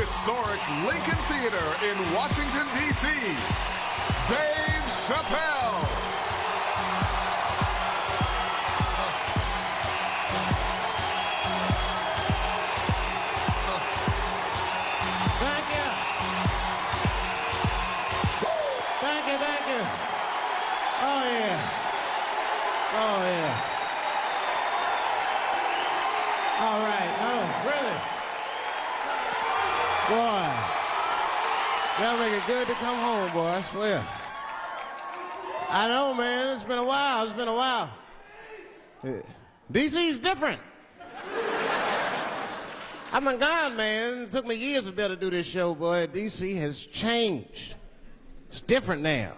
historic Lincoln Theater in Washington, D.C., Dave Chappelle. Thank you. Thank you, thank you. Oh, yeah. Oh, yeah. All right. No, really. Boy. Y'all make it good to come home, boy, I swear. I know, man. It's been a while. It's been a while. DC's different. I've been gone, man. It took me years to be able to do this show, boy. DC has changed. It's different now.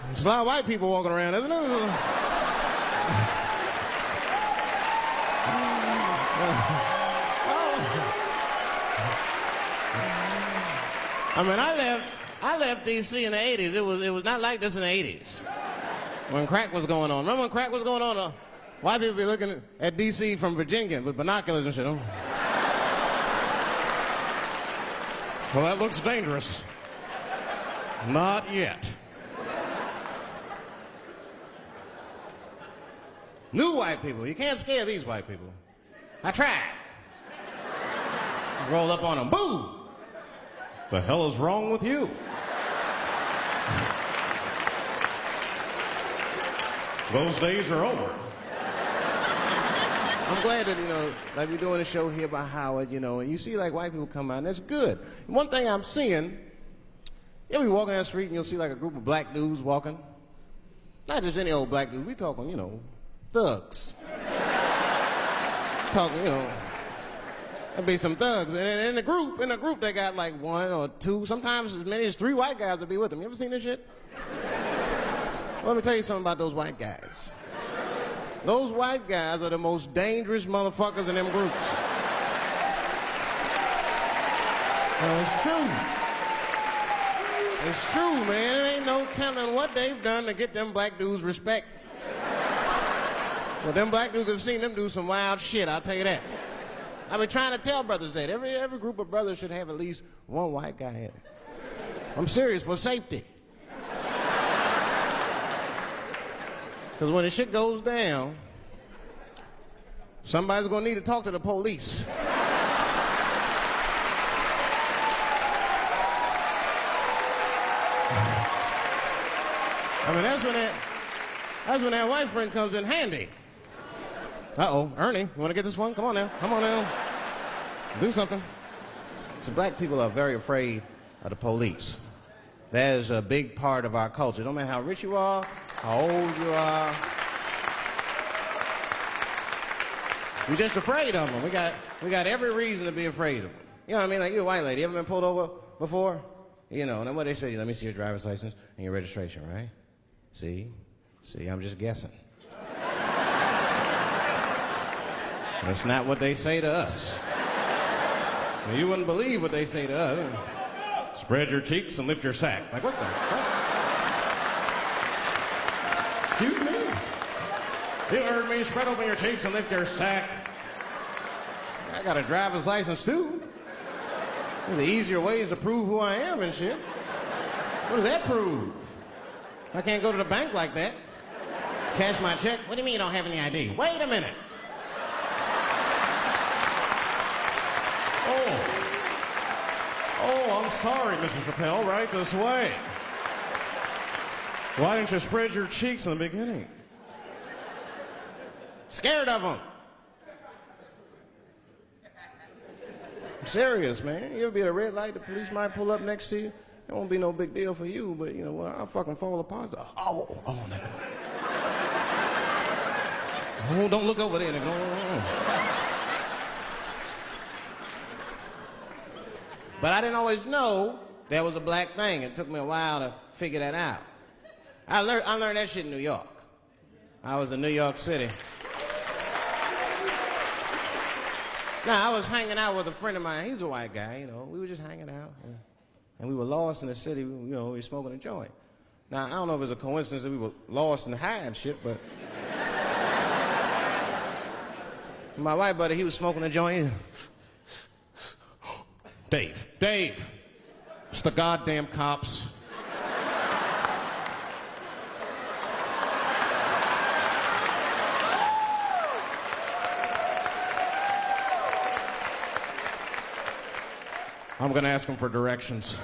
There's a lot of white people walking around, isn't there? I mean, I left D.C. in the 80s. It was not like this in the 80s. When crack was going on. Remember when crack was going on? White people be looking at D.C. from Virginia with binoculars and shit. Well, that looks dangerous. Not yet. New white people. You can't scare these white people. I tried. Roll up on them. Boo! The hell is wrong with you? Those days are over. I'm glad that, like we're doing a show here by Howard, and you see like white people come out, and that's good. One thing I'm seeing, you'll be walking down the street and you'll see like a group of black dudes walking. Not just any old black dude. We talking, thugs. Talking, there'll be some thugs. And in the group they got like one or two, sometimes as many as 3 white guys will be with them. You ever seen this shit? Well, let me tell you something about those white guys. Those white guys are the most dangerous motherfuckers in them groups. It's true. It's true, man. There ain't no telling what they've done to get them black dudes respect. Well, them black dudes have seen them do some wild shit, I'll tell you that. I've been trying to tell brothers that. Every group of brothers should have at least one white guy in it. I'm serious, for safety. Because when the shit goes down, somebody's going to need to talk to the police. I mean, that's when that white friend comes in handy. Uh-oh, Ernie, you want to get this one? Come on now, do something. So black people are very afraid of the police. That is a big part of our culture. No matter how rich you are, how old you are, we're just afraid of them. We got every reason to be afraid of them. You know what I mean? Like, you're a white lady, you ever been pulled over before? And then what they say, let me see your driver's license and your registration, right? See, I'm just guessing. That's not what they say to us. Well, you wouldn't believe what they say to us. Spread your cheeks and lift your sack. Like, what the fuck? Excuse me? You heard me. Spread open your cheeks and lift your sack. I got a driver's license, too. There's easier ways to prove who I am and shit. What does that prove? I can't go to the bank like that. Cash my check. What do you mean you don't have any ID? Wait a minute. Oh, I'm sorry, Mrs. Chappelle. Right this way. Why didn't you spread your cheeks in the beginning? Scared of them. I'm serious, man. You ever be at a red light, the police might pull up next to you. It won't be no big deal for you, but I'll fucking fall apart. Oh, nigga. Oh, don't look over there, nigga. But I didn't always know that was a black thing. It took me a while to figure that out. I learned that shit in New York. I was in New York City. Now, I was hanging out with a friend of mine. He's a white guy, We were just hanging out. And we were lost in the city. We were smoking a joint. Now, I don't know if it's a coincidence that we were lost and high and shit, but... My white buddy, he was smoking a joint. Dave, it's the goddamn cops. I'm gonna ask him for directions.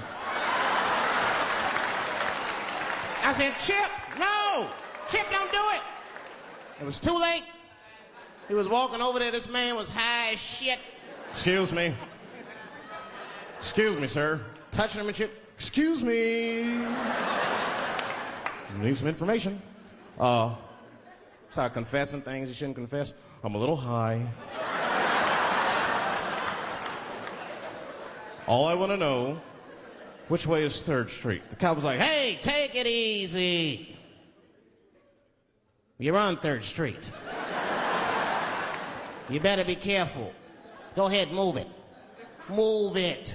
I said, Chip, no! Chip, don't do it! It was too late. He was walking over there. This man was high as shit. Excuse me, sir. Touching him and Chip. Excuse me. Need some information. Start confessing things he shouldn't confess. I'm a little high. All I want to know, which way is 3rd Street? The cop was like, hey, take it easy. You're on 3rd Street. You better be careful. Go ahead, move it. Move it.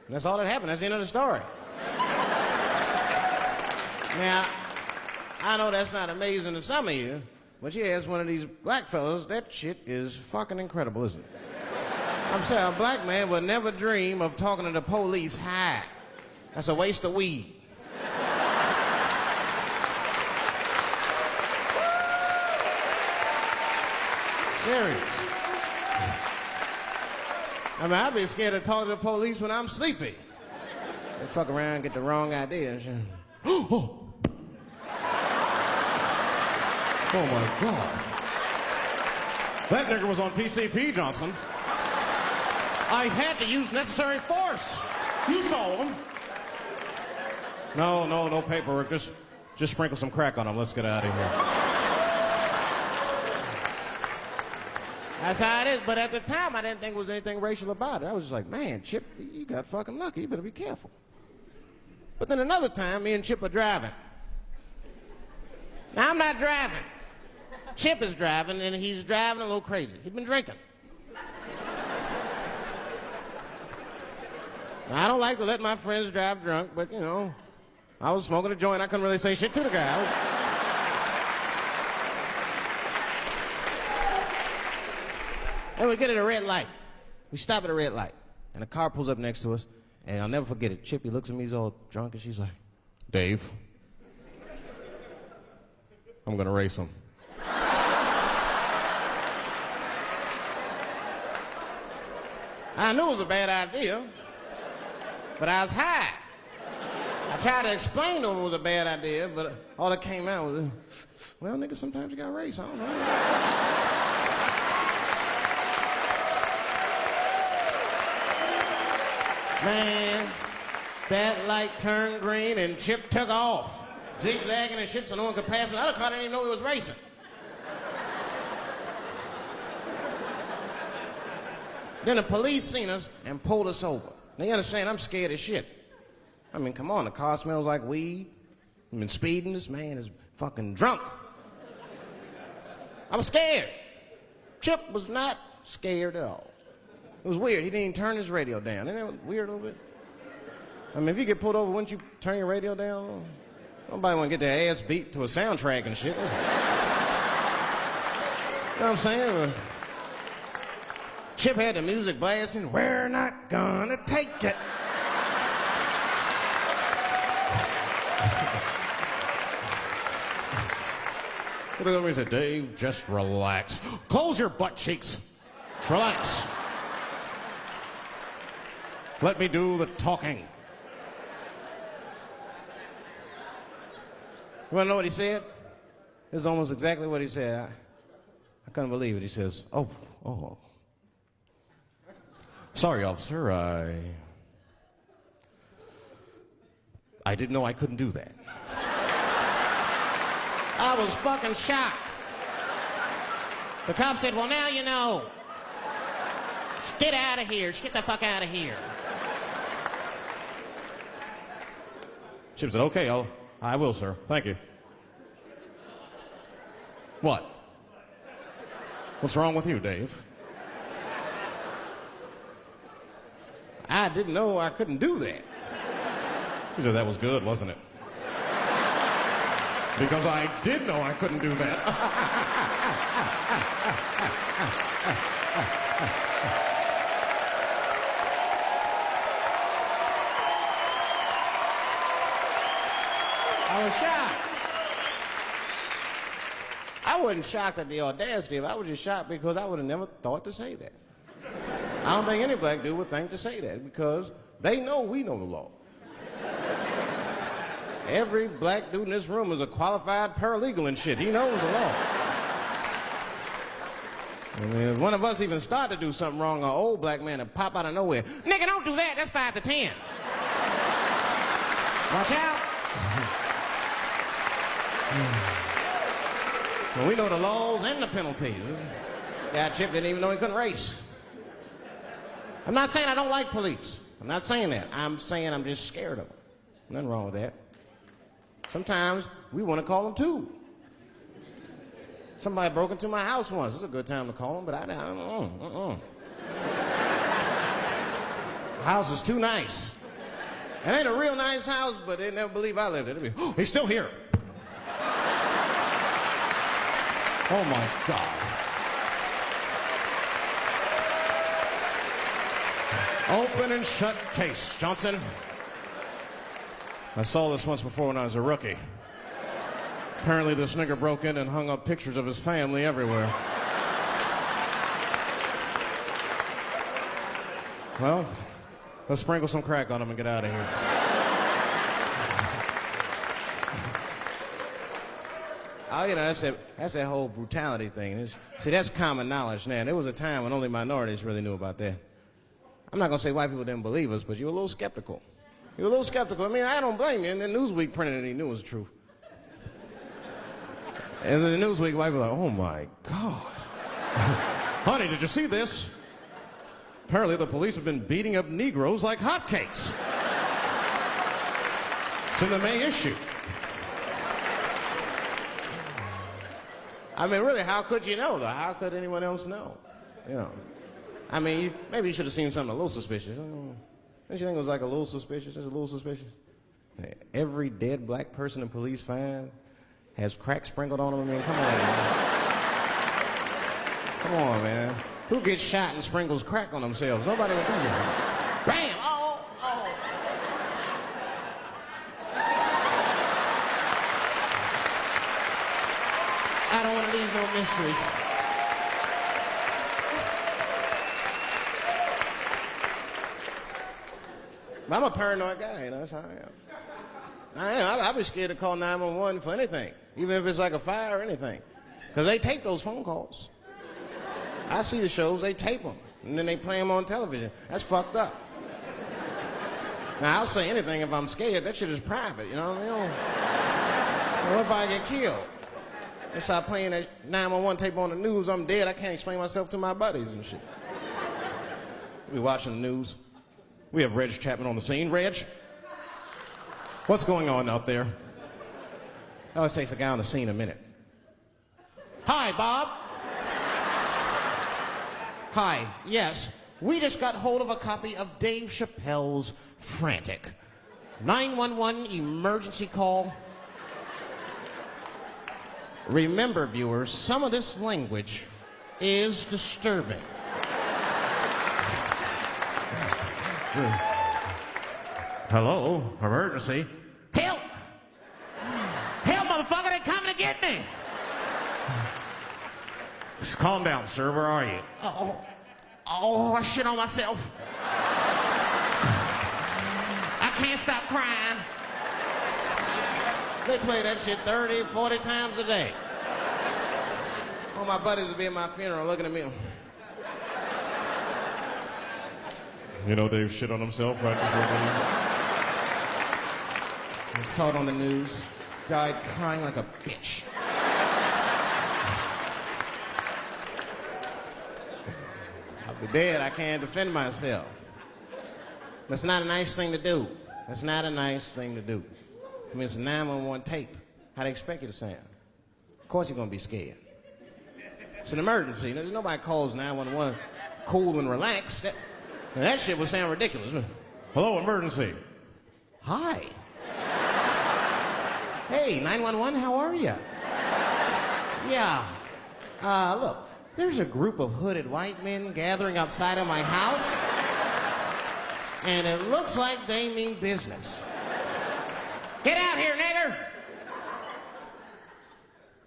And that's all that happened. That's the end of the story. Now, I know that's not amazing to some of you, but you ask one of these black fellas, that shit is fucking incredible, isn't it? I'm saying a black man would never dream of talking to the police high. That's a waste of weed. Serious. I mean, I'd be scared to talk to the police when I'm sleepy. They fuck around and get the wrong idea and shit. Oh my God. That nigger was on PCP, Johnson. I had to use necessary force. You saw him. No paperwork. Just sprinkle some crack on him. Let's get out of here. That's how it is. But at the time, I didn't think there was anything racial about it. I was just like, man, Chip, you got fucking lucky. You better be careful. But then another time, me and Chip are driving. Now, I'm not driving. Chip is driving, and he's driving a little crazy. He's been drinking. Now, I don't like to let my friends drive drunk, but, you know, I was smoking a joint. I couldn't really say shit to the guy. And we get at a red light. We stop at a red light, and a car pulls up next to us, and I'll never forget it. Chippy looks at me, he's all drunk, and she's like, Dave, I'm gonna race him. I knew it was a bad idea, but I was high. I tried to explain to him it was a bad idea, but all that came out was, well, nigga, sometimes you gotta race, I don't know. Man, that light turned green and Chip took off, zigzagging and shit so no one could pass me. The other car didn't even know he was racing. Then the police seen us and pulled us over. Now you understand, I'm scared as shit. I mean, come on, the car smells like weed. I've been speeding, this man is fucking drunk. I was scared. Chip was not scared at all. It was weird. He didn't even turn his radio down. Isn't that weird a little bit? I mean, if you get pulled over, wouldn't you turn your radio down? Nobody want to get their ass beat to a soundtrack and shit. You know what I'm saying? Chip had the music blasting. We're not gonna take it. He looked at me and said, Dave, just relax. Close your butt cheeks. Just relax. Let me do the talking. You want to know what he said? This is almost exactly what he said. I couldn't believe it. He says, oh. Sorry, officer, I didn't know I couldn't do that. I was fucking shocked. The cop said, well, now you know. Just get out of here. Just get the fuck out of here. Chip said, okay, I will, sir. Thank you. What? What's wrong with you, Dave? I didn't know I couldn't do that. He said, that was good, wasn't it? Because I did know I couldn't do that. I was shocked. I wasn't shocked at the audacity of it. I was just shocked because I would have never thought to say that. I don't think any black dude would think to say that because they know we know the law. Every black dude in this room is a qualified paralegal and shit. He knows the law. I mean, if one of us even start to do something wrong, an old black man will pop out of nowhere. Nigga, don't do that. That's 5 to 10. Watch out. Well, we know the laws and the penalties. Guy Chip didn't even know he couldn't race. I'm not saying I don't like police. I'm not saying that. I'm saying I'm just scared of them. Nothing wrong with that. Sometimes we want to call them too. Somebody broke into my house once. It's a good time to call them, but I don't. The house is too nice. It ain't a real nice house, but they never believe I lived it. Oh, he's still here. Oh my God. Open and shut case, Johnson. I saw this once before when I was a rookie. Apparently this nigger broke in and hung up pictures of his family everywhere. Well, let's sprinkle some crack on him and get out of here. Oh, you know, that's that whole brutality thing. See, that's common knowledge now. There was a time when only minorities really knew about that. I'm not going to say white people didn't believe us, but you were a little skeptical. You were a little skeptical. I mean, I don't blame you. And then Newsweek printed it, he knew it was the truth. And then the Newsweek white people were like, oh my God. Honey, did you see this? Apparently the police have been beating up Negroes like hotcakes. It's in the May issue. I mean, really, how could you know, though? How could anyone else know? You know. I mean, maybe you should have seen something a little suspicious. Don't you think it was like a little suspicious? Just a little suspicious? Every dead black person the police find has crack sprinkled on them. I mean, come on, man. Come on, man. Who gets shot and sprinkles crack on themselves? Nobody would do that. Bam! Oh, oh. I don't want to leave no mysteries. I'm a paranoid guy, you know, that's how I am. I'd be scared to call 911 for anything, even if it's like a fire or anything. Because they tape those phone calls. I see the shows, they tape them, and then they play them on television. That's fucked up. Now, I'll say anything if I'm scared. That shit is private, you know what I mean? What if I get killed? They start playing that 911 tape on the news, I'm dead, I can't explain myself to my buddies and shit. We watching the news. We have Reg Chapman on the scene. Reg, what's going on out there? It always takes a guy on the scene a minute. Hi, Bob. Hi, yes. We just got hold of a copy of Dave Chappelle's Frantic. 911 emergency call. Remember, viewers, some of this language is disturbing. Hello, emergency. Help! Help, motherfucker, they're coming to get me! Just calm down, sir. Where are you? Oh, I shit on myself. I can't stop crying. They play that shit 30, 40 times a day. All my buddies will be at my funeral looking at me. You know Dave shit on himself right before I saw it on the news. Died crying like a bitch. I'll be dead. I can't defend myself. That's not a nice thing to do. That's not a nice thing to do. I mean, it's a 911 tape. How they expect you to sound? Of course you're going to be scared. It's an emergency. There's nobody calls 911 cool and relaxed. That shit would sound ridiculous. Hello, emergency. Hi. Hey, 911, how are you? Yeah. Look, there's a group of hooded white men gathering outside of my house, and it looks like they mean business. Get out here, nigger!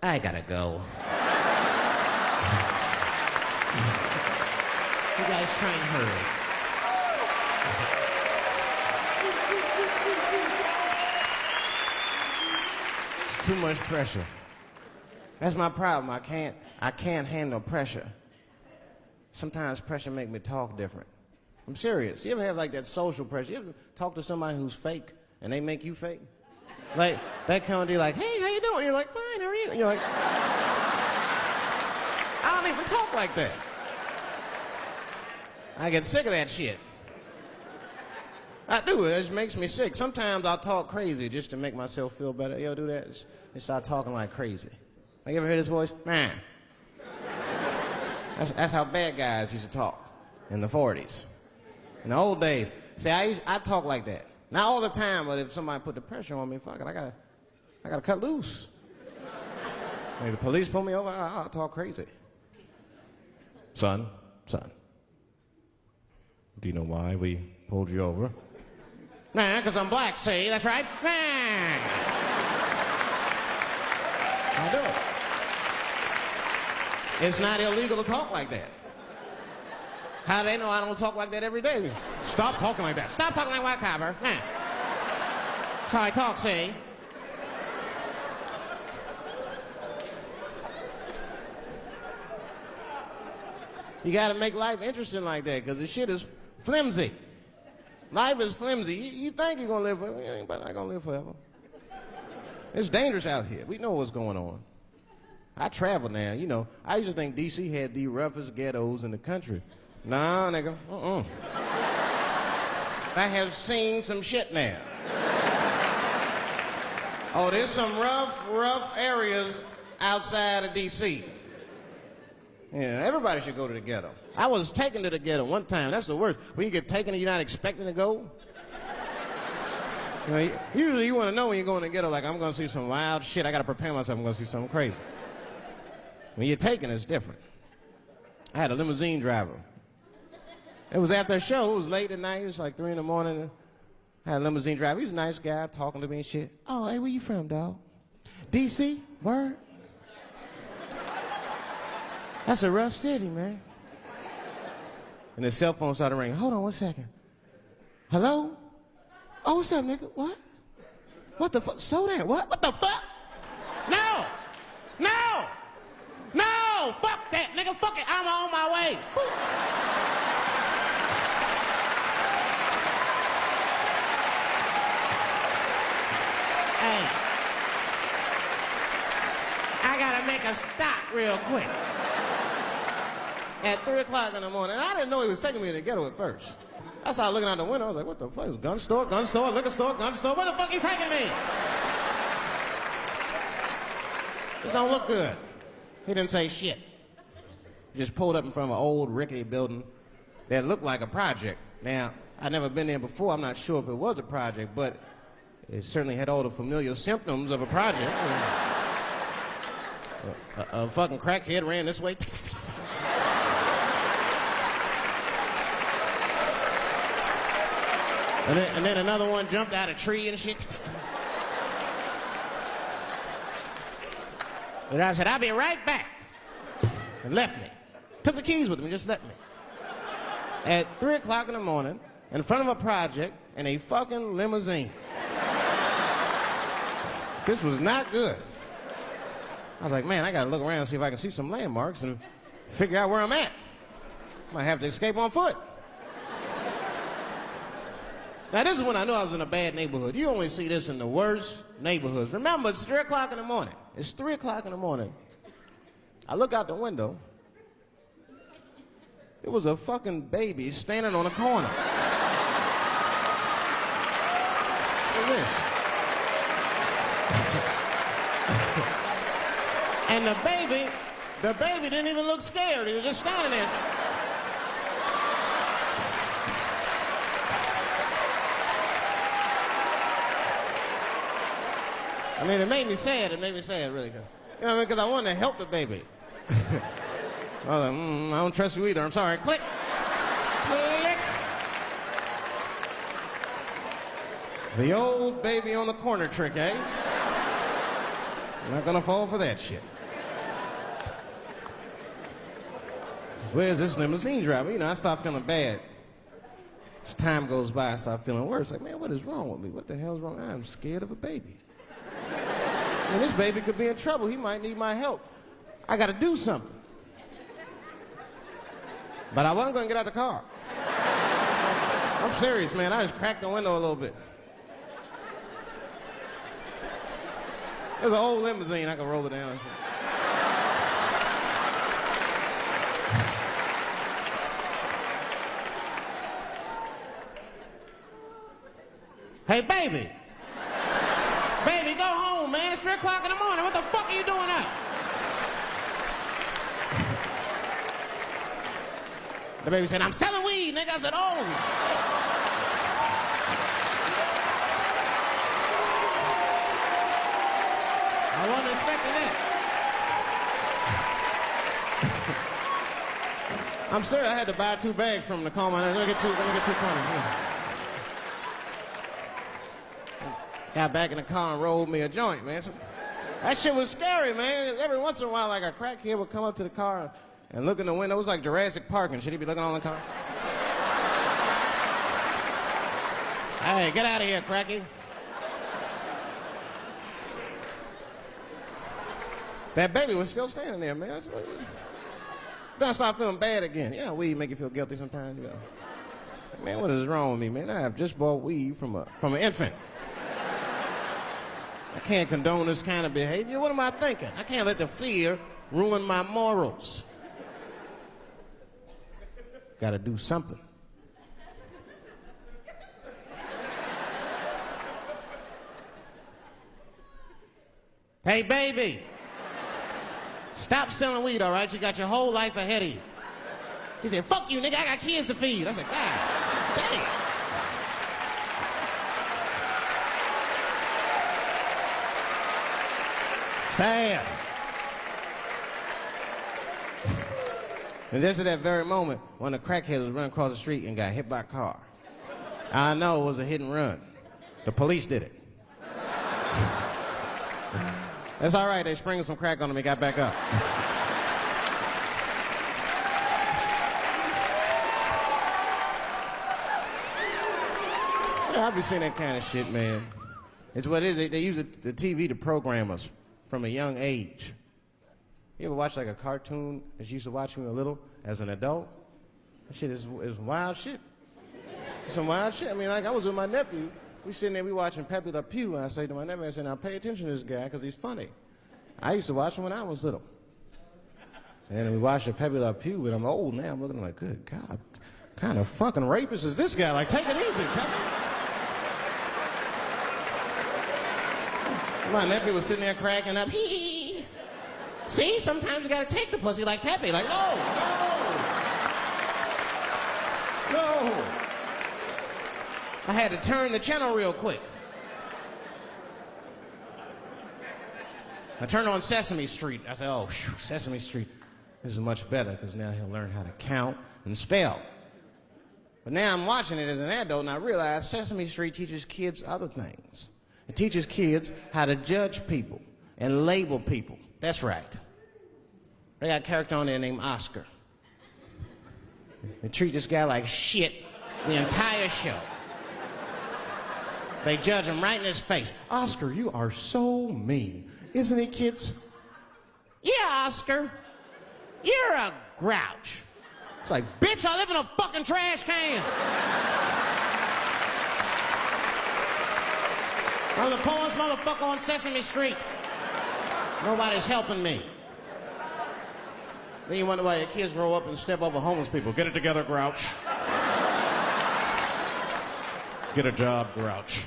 I gotta go. You guys try and hurry. It's too much pressure. That's my problem. I can't handle pressure. Sometimes pressure make me talk different. I'm serious. You ever have like that social pressure? You ever talk to somebody who's fake and they make you fake? Like, that kind of deal, like, hey, how you doing? You're like, fine, how are you? And you're like, I don't even talk like that. I get sick of that shit. I do. It just makes me sick. Sometimes I'll talk crazy just to make myself feel better. You ever do that? Just start talking like crazy. Like, you ever hear this voice? Man. That's how bad guys used to talk in the 40s. In the old days. See, I talk like that. Not all the time, but if somebody put the pressure on me, fuck it, I gotta cut loose. Like the police pull me over, I'll talk crazy. Son, do you know why we pulled you over? Nah, because I'm black, see, that's right. Nah. I do it. It's not illegal to talk like that. How do they know I don't talk like that every day? Stop talking like that. Stop talking like white copper. Nah. That's how I talk, see? You gotta make life interesting like that, because the shit is flimsy. Life is flimsy. You think you're gonna live forever, you ain't not gonna live forever. It's dangerous out here. We know what's going on. I travel now, you know. I used to think D.C. had the roughest ghettos in the country. Nah, nigga, I have seen some shit now. Oh, there's some rough areas outside of D.C. Yeah, everybody should go to the ghetto. I was taken to the ghetto one time. That's the worst. When you get taken and you're not expecting to go. You know, usually you want to know when you're going to the ghetto, like, I'm going to see some wild shit. I got to prepare myself. I'm going to see something crazy. When you're taken, it's different. I had a limousine driver. It was after a show. It was late at night. It was like 3 in the morning. I had a limousine driver. He was a nice guy talking to me and shit. Oh, hey, where you from, dog? D.C.? Word? That's a rough city, man. And his cell phone started ringing. Hold on 1 second. Hello? Oh, what's up, nigga? What? What the fuck? Slow down. What? What the fuck? No! No! No! Fuck that, nigga. Fuck it. I'm on my way. Hey. I gotta make a stop real quick. At 3 o'clock in the morning. I didn't know he was taking me to the ghetto at first. I started looking out the window. I was like, what the fuck? Gun store, liquor store, gun store. Where the fuck are you taking me? This don't look good. He didn't say shit. He just pulled up in front of an old rickety building that looked like a project. Now, I'd never been there before. I'm not sure if it was a project, but it certainly had all the familiar symptoms of a project. A fucking crackhead ran this way. And then another one jumped out of a tree and shit. The driver said, I'll be right back. And left me. Took the keys with him and just left me. At 3 o'clock in the morning, in front of a project, in a fucking limousine. This was not good. I was like, man, I gotta look around and see if I can see some landmarks and figure out where I'm at. Might have to escape on foot. Now, this is when I knew I was in a bad neighborhood. You only see this in the worst neighborhoods. Remember, it's 3 o'clock in the morning. It's 3 o'clock in the morning. I look out the window. It was a fucking baby standing on a corner. Look at this. And the baby didn't even look scared. He was just standing there. I mean, it made me sad. It made me sad, really. You know what I mean? Because I wanted to help the baby. I was like, I don't trust you either. I'm sorry. Click. Click. The old baby on the corner trick, eh? I'm not gonna fall for that shit. Where's this limousine driver? You know, I start feeling bad. As time goes by, I start feeling worse. Like, man, what is wrong with me? What the hell's wrong? I'm scared of a baby. And this baby could be in trouble. He might need my help. I gotta do something. But I wasn't gonna get out the car. I'm serious, man. I just cracked the window a little bit. There's an old limousine. I could roll it down. Hey, baby. Baby, go home, man. It's 3 o'clock in the morning. What the fuck are you doing up? The baby said, I'm selling weed, nigga. I said, oh, shit. I wasn't expecting that. I'm serious. I had to buy 2 bags from him to calm my nerves. Let me get 2 funny. Got back in the car and rolled me a joint, man. So, that shit was scary, man. Every once in a while, like a crackhead would come up to the car and look in the window. It was like Jurassic Park and shit. He'd be looking on the car. Hey, get out of here, cracky. That baby was still standing there, man. That's what then I started feeling bad again. Yeah, weed make you feel guilty sometimes. You know. Man, what is wrong with me, man? I have just bought weed from an infant. I can't condone this kind of behavior. What am I thinking? I can't let the fear ruin my morals. Gotta do something. Hey, baby. Stop selling weed, all right? You got your whole life ahead of you. He said, fuck you, nigga. I got kids to feed. I said, God damn. Sad. And just at that very moment, one of the crackheads was running across the street and got hit by a car. I know it was a hit and run. The police did it. That's all right. They sprinkled some crack on him and got back up. Yeah, I've been seeing that kind of shit, man. It's what it is. They use the TV to program us from a young age. You ever watch like a cartoon that you used to watch when you were little as an adult? That shit is wild shit. Some wild shit. I mean, like I was with my nephew. We sitting there, we watching Pepe Le Pew, and I say to my nephew, I said, now pay attention to this guy because he's funny. I used to watch him when I was little. And we watched the Pepe Le Pew, but I'm old now. I'm looking like, good God, what kind of fucking rapist is this guy? Like, take it easy, Pepe. My nephew was sitting there cracking up. Hee. See, sometimes you gotta take the pussy like Pepe. Like, no. I had to turn the channel real quick. I turned on Sesame Street. I said, oh, Sesame Street, this is much better because now he'll learn how to count and spell. But now I'm watching it as an adult and I realize Sesame Street teaches kids other things. It teaches kids how to judge people and label people. That's right. They got a character on there named Oscar. They treat this guy like shit the entire show. They judge him right in his face. Oscar, you are so mean. Isn't it, kids? Yeah, Oscar. You're a grouch. It's like, bitch, I live in a fucking trash can. I'm the poorest motherfucker on Sesame Street. Nobody's helping me. Then you wonder why your kids grow up and step over homeless people. Get it together, grouch. Get a job, grouch.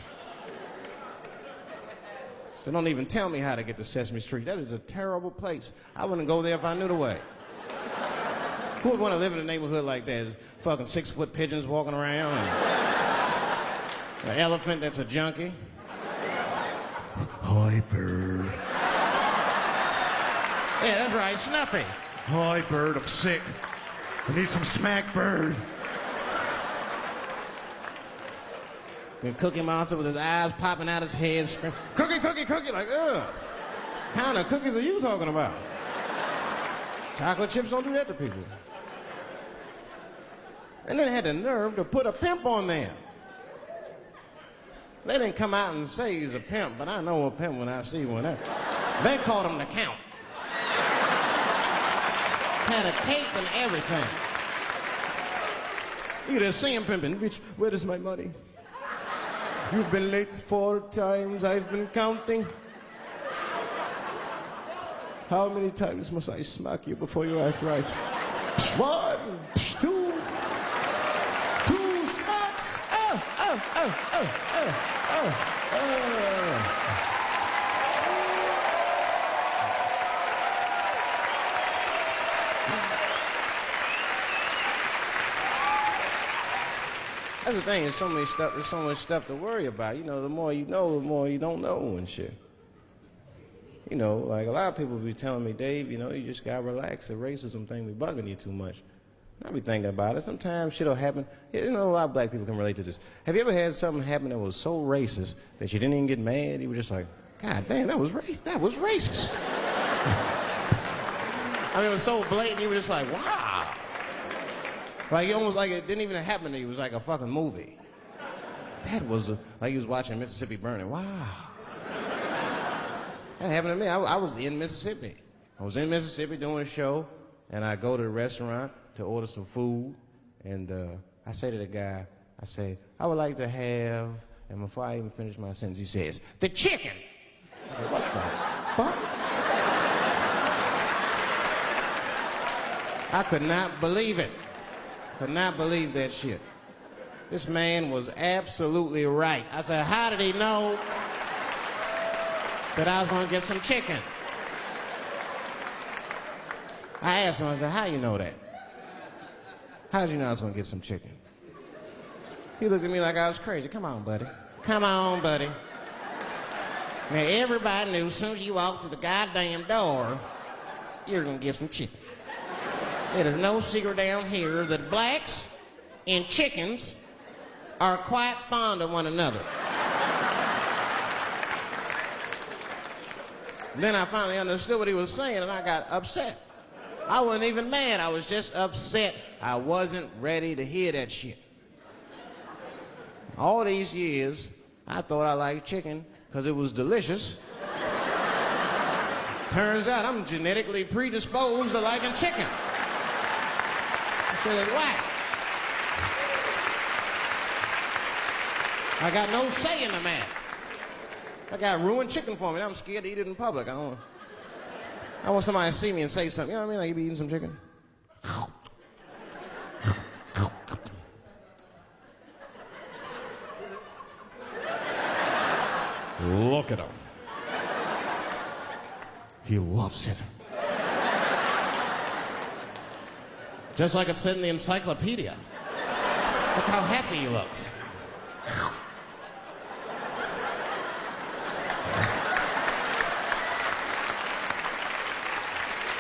So don't even tell me how to get to Sesame Street. That is a terrible place. I wouldn't go there if I knew the way. Who would want to live in a neighborhood like that? Fucking 6-foot pigeons walking around and an elephant that's a junkie. Hi, bird. Yeah, that's right, Snuffy. Hi, bird, I'm sick. I need some smack, bird. The Cookie Monster with his eyes popping out his head, screaming, cookie, cookie, cookie, like, ugh. What kind of cookies are you talking about? Chocolate chips don't do that to people. And then they had the nerve to put a pimp on there. They didn't come out and say he's a pimp, but I know a pimp when I see one. They called him the Count. Had a cape and everything. You just see him pimping. Bitch, where is my money? You've been late 4 times, I've been counting. How many times must I smack you before you act right? 1, 2, 2 smacks. Oh, oh, oh, oh, oh, oh, oh. That's the thing, there's so much stuff to worry about. You know, the more you know, the more you don't know and shit. You know, like a lot of people be telling me, Dave, you know, you just gotta relax. The racism thing be bugging you too much. I be thinking about it. Sometimes shit'll happen. You know, a lot of black people can relate to this. Have you ever had something happen that was so racist that you didn't even get mad? You were just like, God damn, that was racist. I mean, it was so blatant, you were just like, wow. Like, almost like it didn't even happen to you. It was like a fucking movie. That was like you was watching Mississippi Burning. Wow. That happened to me. I was in Mississippi. I was in Mississippi doing a show, and I go to the restaurant to order some food, and I say to the guy, I say, I would like to have, and before I even finish my sentence, he says, the chicken. I said, what the fuck? I could not believe it. Could not believe that shit. This man was absolutely right. I said, how did he know that I was gonna get some chicken? I asked him, I said, how you know that? How did you know I was gonna get some chicken? He looked at me like I was crazy. Come on, buddy. Come on, buddy. Now, everybody knew as soon as you walked through the goddamn door, you're gonna get some chicken. There's no secret down here that blacks and chickens are quite fond of one another. Then I finally understood what he was saying, and I got upset. I wasn't even mad. I was just upset. I wasn't ready to hear that shit. All these years, I thought I liked chicken because it was delicious. Turns out I'm genetically predisposed to liking chicken. I said, why? I got no say in the matter. That guy ruined chicken for me. I'm scared to eat it in public. I want somebody to see me and say something. You know what I mean? Like, you be eating some chicken? Look at him. He loves it. Just like it said in the encyclopedia. Look how happy he looks.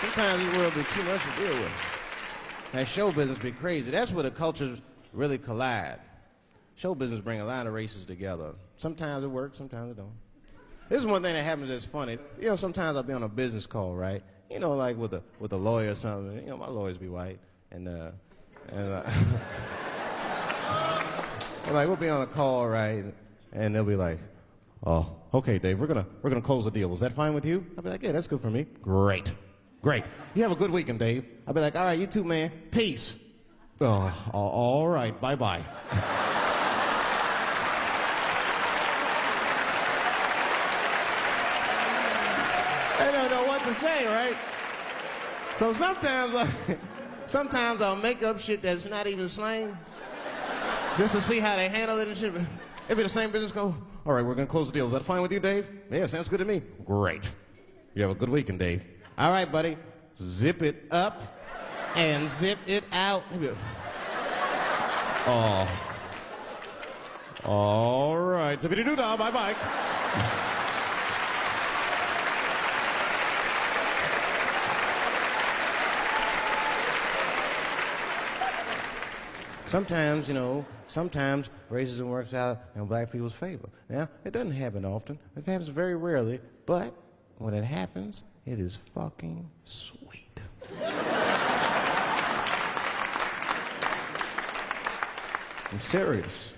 Sometimes this world be too much to deal with. That show business be crazy. That's where the cultures really collide. Show business bring a lot of races together. Sometimes it works, sometimes it don't. This is one thing that happens that's funny. You know, sometimes I'll be on a business call, right? You know, like with a lawyer or something. You know, my lawyers be white. And like, we'll be on a call, right? And they'll be like, oh, okay, Dave, we're gonna close the deal. Is that fine with you? I'll be like, yeah, that's good for me. Great. You have a good weekend, Dave. I'll be like, all right, you too, man. Peace. Oh, all right, bye-bye. I don't know what to say, right? So sometimes I'll make up shit that's not even slang, just to see how they handle it and shit. It'll be the same business go, all right, we're gonna close the deal. Is that fine with you, Dave? Yeah, sounds good to me. Great. You have a good weekend, Dave. All right, buddy. Zip it up and zip it out. Oh. All right. Zippity-doo-dah. Bye-bye. Sometimes, you know, sometimes racism works out in black people's favor. Now, it doesn't happen often. It happens very rarely, but when it happens, it is fucking sweet. I'm serious.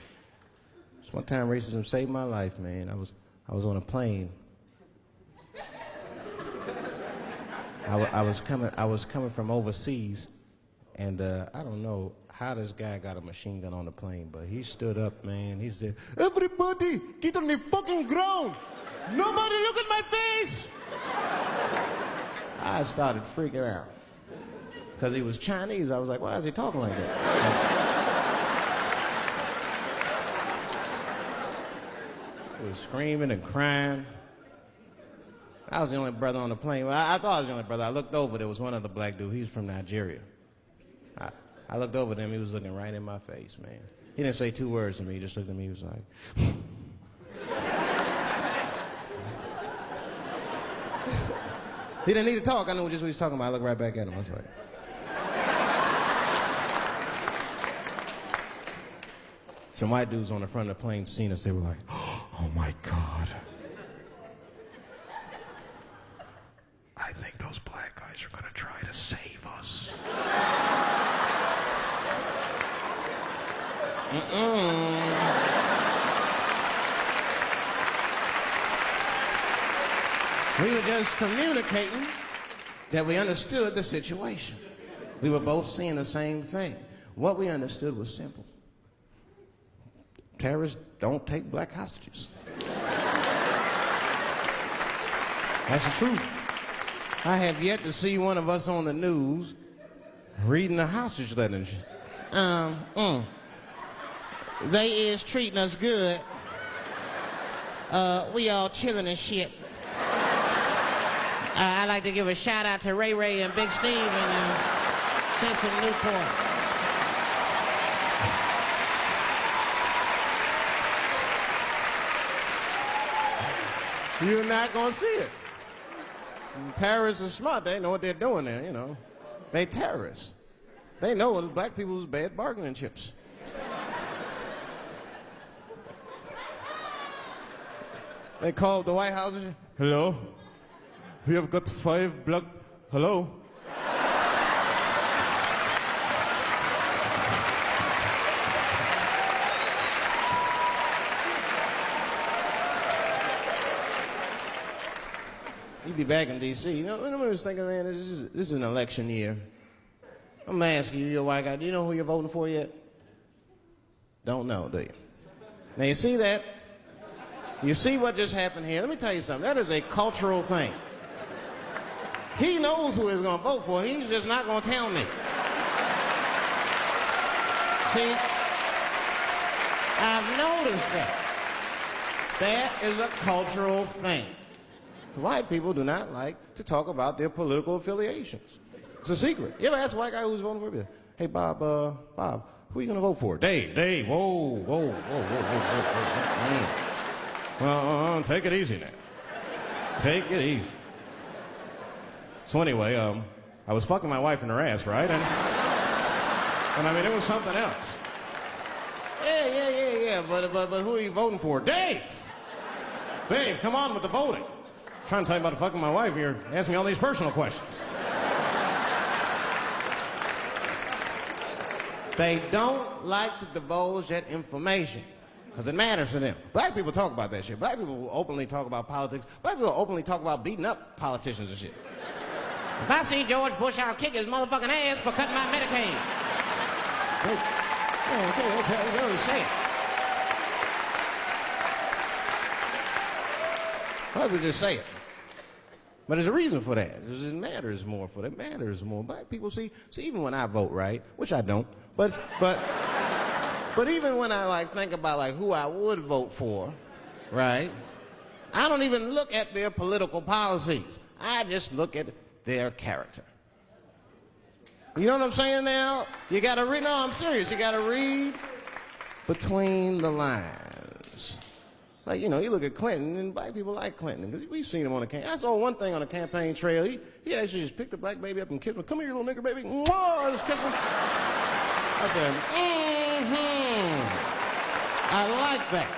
Just one time racism saved my life, man. I was on a plane. I was coming from overseas, and I don't know how this guy got a machine gun on the plane, but he stood up, man. He said, "Everybody, get on the fucking ground. Nobody look at my face." I started freaking out. Because he was Chinese, I was like, why is he talking like that? He was screaming and crying. I was the only brother on the plane. Well, I thought I was the only brother. I looked over, there was one other black dude. He was from Nigeria. I looked over at him, he was looking right in my face, man. He didn't say two words to me, he just looked at me, he was like... He didn't need to talk, I knew just what he was talking about. I looked right back at him, I was like... Some white dudes on the front of the plane seen us, they were like, "Oh my God. I think those black guys are gonna try to save us." We were just communicating that we understood the situation. We were both seeing the same thing. What we understood was simple. Terrorists don't take black hostages. That's the truth. I have yet to see one of us on the news reading a hostage letter and shit. They is treating us good. We all chilling and shit. I'd like to give a shout out to Ray Ray and Big Steve and send some Newport. You're not gonna see it. And terrorists are smart. They know what they're doing there, you know. They terrorists. They know it's black people's bad bargaining chips. They called the White House. "Hello? We have got 5 black... Hello? You'd be back in D.C. You know, I was thinking, man, this is an election year. I'm gonna ask you, you're a white guy, do you know who you're voting for yet? Don't know, do you? Now, you see that? You see what just happened here? Let me tell you something. That is a cultural thing. He knows who he's gonna vote for. He's just not gonna tell me. See? I've noticed that. That is a cultural thing. White people do not like to talk about their political affiliations. It's a secret. You ever ask a white guy who's voting for you? "Hey, Bob, who are you going to vote for?" Dave, whoa. Well, take it easy now. Take it easy. So anyway, I was fucking my wife in her ass, right? And I mean, it was something else. Yeah, but who are you voting for? Dave, come on with the voting. I'm trying to tell you about fucking my wife. You're asking me all these personal questions. They don't like to divulge that information because it matters to them. Black people talk about that shit. Black people will openly talk about politics. Black people will openly talk about beating up politicians and shit. If I see George Bush, I'll kick his motherfucking ass for cutting my Medicaid. Okay, you don't say it. Why would we just say it? But there's a reason for that. It matters more for them. It matters more. Black people see even when I vote, right, which I don't, but even when I think about who I would vote for, right, I don't even look at their political policies. I just look at their character. You know what I'm saying now? You gotta read, no, I'm serious. You gotta read between the lines. Like, you know, you look at Clinton, and black people like Clinton, because we've seen him on the campaign. I saw one thing on the campaign trail. He actually just picked a black baby up and kissed him. "Come here, little nigger baby." Mwah! I just kissed him. I said, I like that.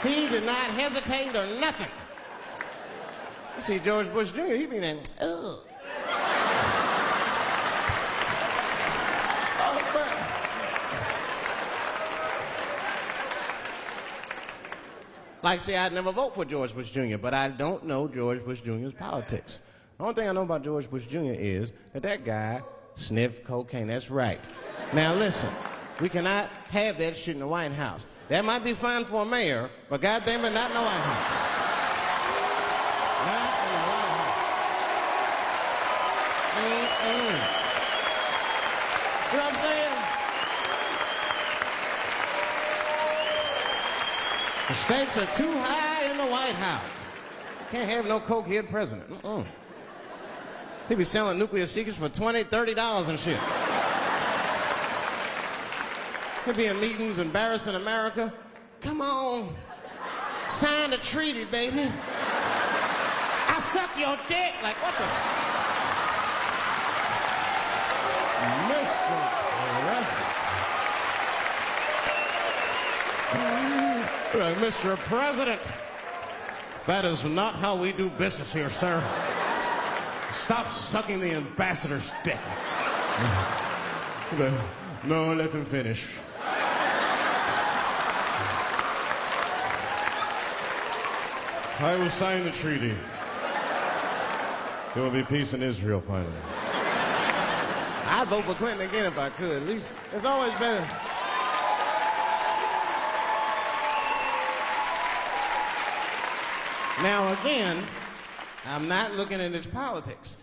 He did not hesitate or nothing. You see George Bush Jr., he be then, ugh. Like, see, I'd never vote for George Bush Jr., but I don't know George Bush Jr.'s politics. The only thing I know about George Bush Jr. is that guy sniffed cocaine. That's right. Now, listen, we cannot have that shit in the White House. That might be fine for a mayor, but goddamn it, not in the White House. Not in the White House. You know what I'm saying? The stakes are too high in the White House. Can't have no cokehead president. He be selling nuclear secrets for $20, $30 and shit. He'll be in meetings embarrassing America. Come on, sign the treaty, baby. I suck your dick. Like, what the? Mr. President. Mr. President, that is not how we do business here, sir. Stop sucking the ambassador's dick. No, let him finish. I will sign the treaty. There will be peace in Israel finally. I'd vote for Clinton again if I could. At least it's always better. Now again, I'm not looking at his politics.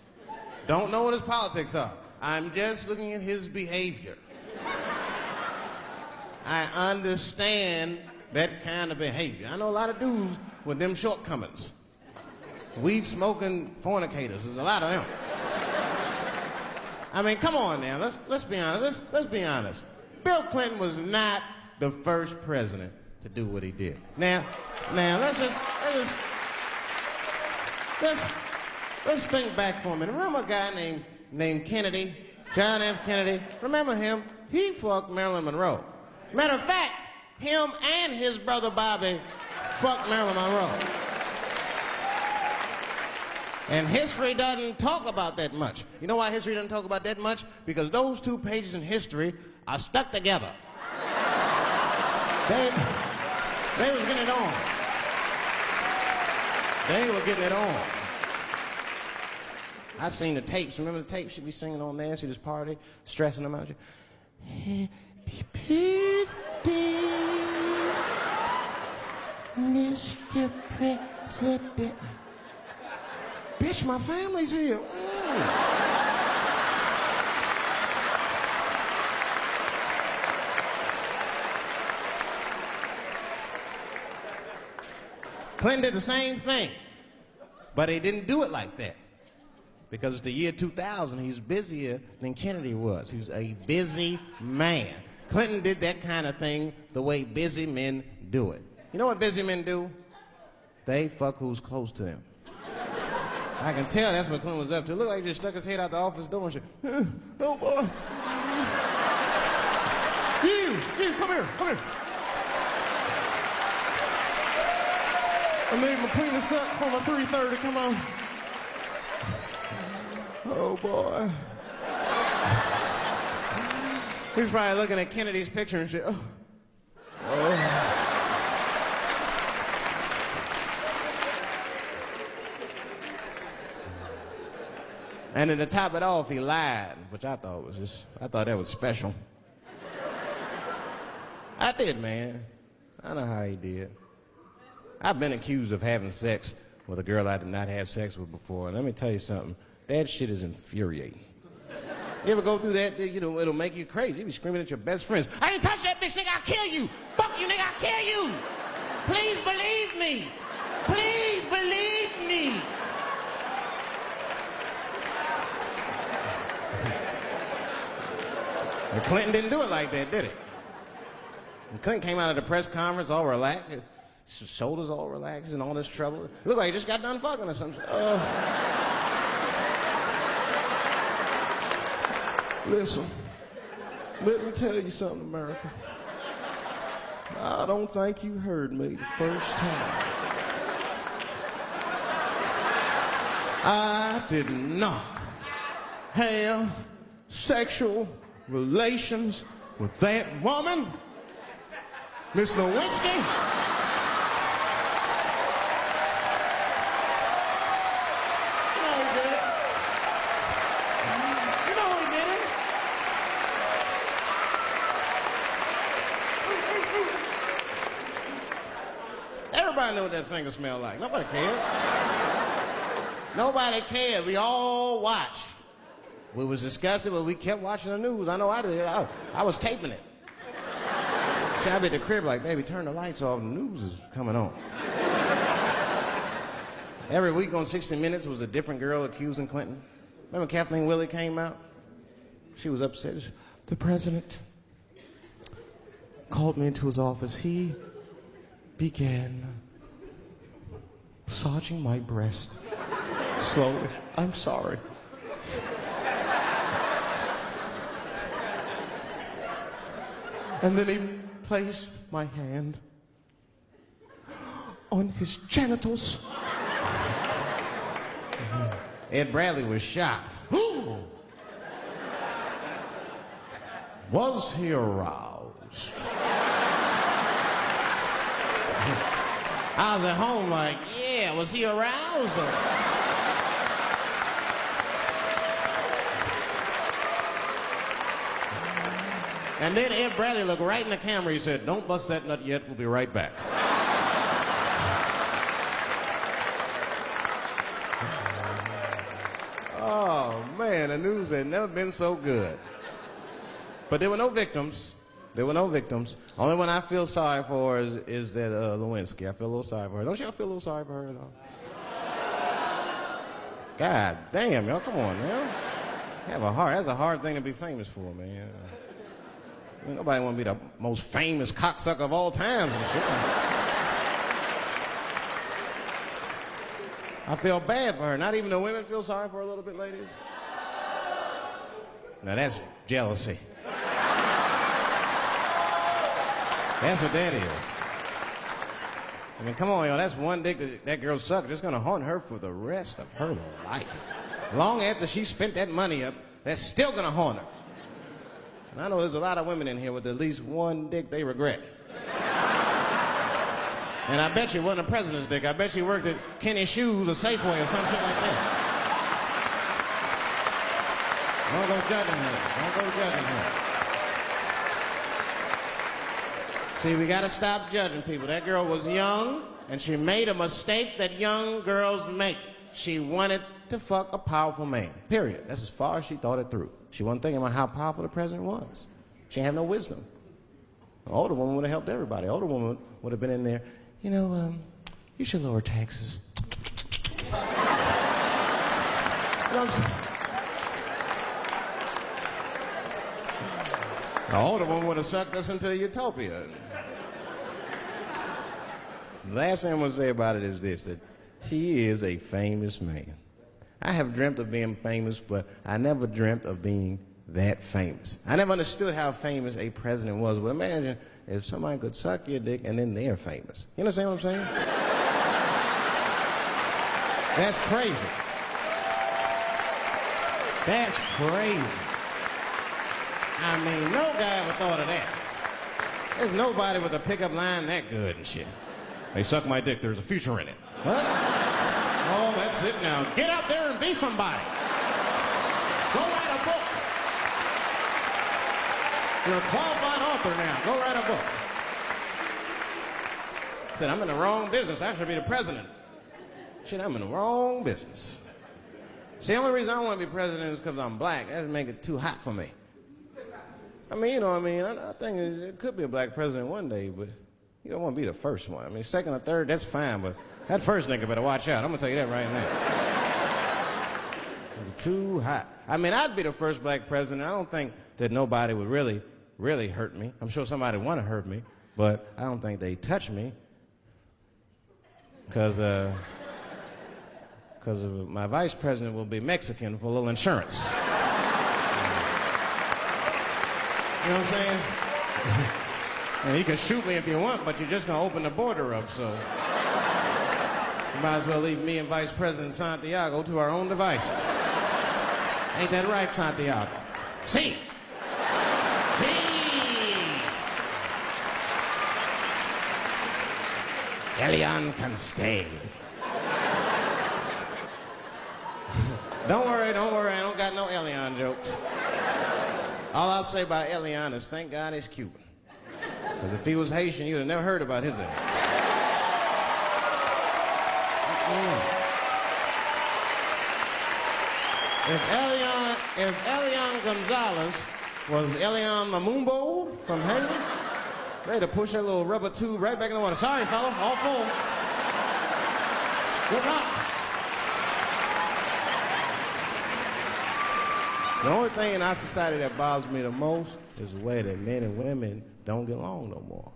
Don't know what his politics are. I'm just looking at his behavior. I understand that kind of behavior. I know a lot of dudes with them shortcomings. Weed smoking fornicators. There's a lot of them. I mean, come on now. Let's be honest. Let's be honest. Bill Clinton was not the first president to do what he did. Now, let's think back for a minute. Remember a guy named Kennedy, John F. Kennedy? Remember him? He fucked Marilyn Monroe. Matter of fact, him and his brother Bobby fucked Marilyn Monroe. And history doesn't talk about that much. You know why history doesn't talk about that much? Because those two pages in history are stuck together. They was getting it on. They were getting it on. I seen the tapes. Remember the tapes? She'd be singing on there. She'd just party, stressing them out. Happy birthday, Mr. President. Bitch, my family's here. Clinton did the same thing, but he didn't do it like that. Because it's the year 2000, he's busier than Kennedy was. He's a busy man. Clinton did that kind of thing the way busy men do it. You know what busy men do? They fuck who's close to them. I can tell that's what Clinton was up to. Look like he just stuck his head out the office door and shit. Oh, boy. You, come here. I made my penis up for my 3:30, come on. Oh, boy. He's probably looking at Kennedy's picture and shit. Oh. And then to top it off, he lied, which I thought that was special. I did, man. I know how he did. I've been accused of having sex with a girl I did not have sex with before. And let me tell you something. That shit is infuriating. You ever go through that? You know, it'll make you crazy. You be screaming at your best friends. I didn't touch that bitch, nigga. I'll kill you. Fuck you, nigga. I'll kill you. Please believe me. Please believe me. And Clinton didn't do it like that, did he? And Clinton came out of the press conference all relaxed. His shoulders all relaxed and all this trouble. It looked like he just got done fucking or something. Listen, Let me tell you something, America. I don't think you heard me the first time. I did not have sexual relations with that woman, Miss Lewinsky. No, he didn't. No, he didn't. Everybody knew what that finger smelled like. Nobody cared. Nobody cared. We all watched. We was disgusted, but we kept watching the news. I know I did. I was taping it. See, I'd be at the crib like, baby, turn the lights off. The news is coming on. Every week on 60 Minutes was a different girl accusing Clinton. Remember Kathleen Willey came out? She was upset. The president called me into his office. He began massaging my breast slowly. I'm sorry. And then he placed my hand on his genitals. Ed Bradley was shocked. Was he aroused? I was at home like, yeah, was he aroused? And then Ed Bradley looked right in the camera. He said, don't bust that nut yet. We'll be right back. Oh, man, the news had never been so good. But there were no victims. There were no victims. Only one I feel sorry for is that Lewinsky. I feel a little sorry for her. Don't y'all feel a little sorry for her at all? God damn, y'all, come on, man. Have a heart. That's a hard thing to be famous for, man. I mean, nobody want to be the most famous cocksucker of all times and shit. I feel bad for her. Not even the women feel sorry for her a little bit, ladies? Now that's jealousy. That's what that is. I mean, come on, y'all. That's one dick that girl sucked. It's going to haunt her for the rest of her life. Long after she spent that money up, that's still going to haunt her. And I know there's a lot of women in here with at least one dick they regret. And I bet you it wasn't a president's dick. I bet she worked at Kenny Shoes or Safeway or some shit like that. Don't go judging her. Don't go judging her. See, we gotta stop judging people. That girl was young, and she made a mistake that young girls make. She wanted to fuck a powerful man, period. That's as far as she thought it through. She wasn't thinking about how powerful the president was. She had no wisdom. An older woman would have helped everybody. An older woman would have been in there, you know, you should lower taxes. You know what I'm saying? An older woman would have sucked us into utopia. The last thing I'm going to say about it is this, that he is a famous man. I have dreamt of being famous, but I never dreamt of being that famous. I never understood how famous a president was. But imagine if somebody could suck your dick and then they're famous. You understand what I'm saying? That's crazy. That's crazy. I mean, no guy ever thought of that. There's nobody with a pickup line that good and shit. They suck my dick, there's a future in it. What? Oh, that's it now. Get out there and be somebody. Go write a book. You're a qualified author now. Go write a book. I said, I'm in the wrong business. I should be the president. Shit, I'm in the wrong business. See, the only reason I want to be president is because I'm black. That would make it too hot for me. I mean, you know what I mean? I think it could be a black president one day, but you don't want to be the first one. I mean, second or third, that's fine, but that first nigga better watch out. I'm going to tell you that right now. Too hot. I mean, I'd be the first black president. I don't think that nobody would really hurt me. I'm sure somebody would want to hurt me, but I don't think they'd touch me because my vice president will be Mexican for a little insurance. You know what I'm saying? And you can shoot me if you want, but you're just gonna open the border up, so. You might as well leave me and Vice President Santiago to our own devices. Ain't that right, Santiago? See. Elian can stay. Don't worry, I don't got no Elian jokes. All I'll say about Elian is thank God he's Cuban. Because if he was Haitian, you'd have never heard about his ass. If Elian Gonzalez was Elian Mamumbo from Haiti, they'd have pushed that little rubber tube right back in the water. Sorry, fella, all full. Good luck. The only thing in our society that bothers me the most is the way that men and women don't get along no more.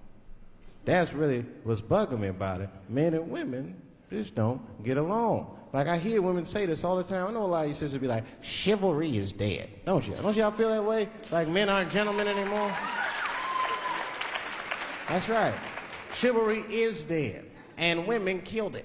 That's really what's bugging me about it. Men and women just don't get along. Like I hear women say this all the time. I know a lot of you sisters be like, chivalry is dead. Don't you? Don't y'all feel that way? Like men aren't gentlemen anymore? That's right. Chivalry is dead. And women killed it.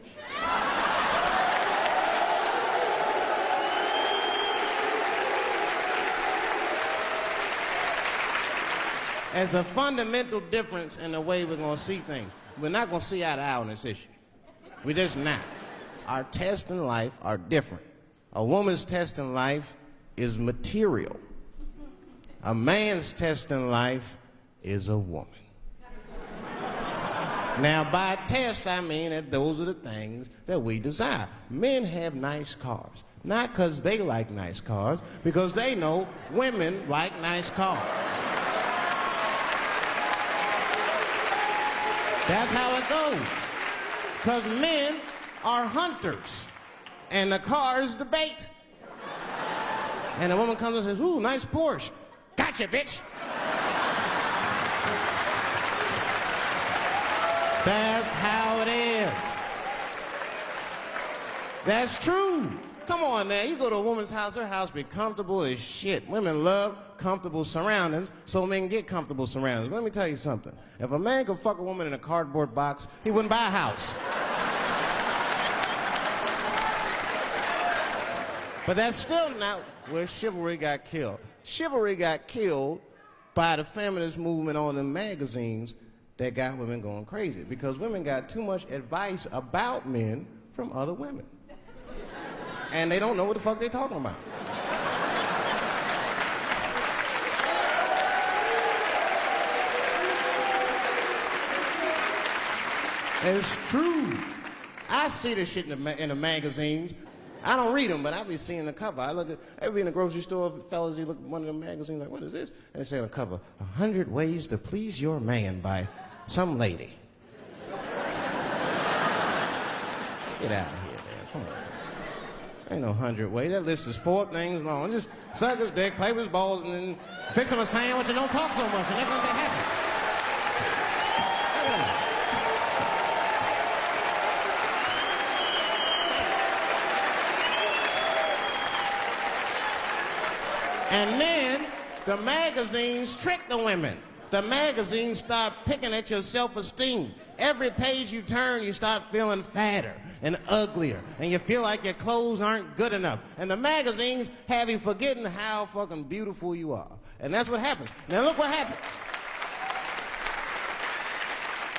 There's a fundamental difference in the way we're going to see things. We're not going to see eye to eye on this issue. We're just not. Our tests in life are different. A woman's test in life is material. A man's test in life is a woman. Now, by test, I mean that those are the things that we desire. Men have nice cars. Not because they like nice cars, because they know women like nice cars. That's how it goes. Because men are hunters, and the car is the bait. And a woman comes and says, ooh, nice Porsche. Gotcha, bitch. That's how it is. That's true. Come on now, you go to a woman's house, her house be comfortable as shit. Women love comfortable surroundings, so men get comfortable surroundings. But let me tell you something. If a man could fuck a woman in a cardboard box, he wouldn't buy a house. But that's still not where chivalry got killed. Chivalry got killed by the feminist movement on the magazines that got women going crazy, because women got too much advice about men from other women. And they don't know what the fuck they're talking about. It's true. I see this shit in the magazines. I don't read them, but I be seeing the cover. I be in the grocery store, fellas, you look at one of the magazines, like, what is this? And they say on the cover, 100 Ways to Please Your Man by some lady. Get out of here, man. Come on. Ain't no 100 ways. That list is 4 things long. Just suck his dick, play with his balls, and then fix him a sandwich and don't talk so much, and everything will be happy. And then the magazines trick the women. The magazines start picking at your self-esteem. Every page you turn, you start feeling fatter and uglier, and you feel like your clothes aren't good enough. And the magazines have you forgetting how fucking beautiful you are. And that's what happens. Now look what happens.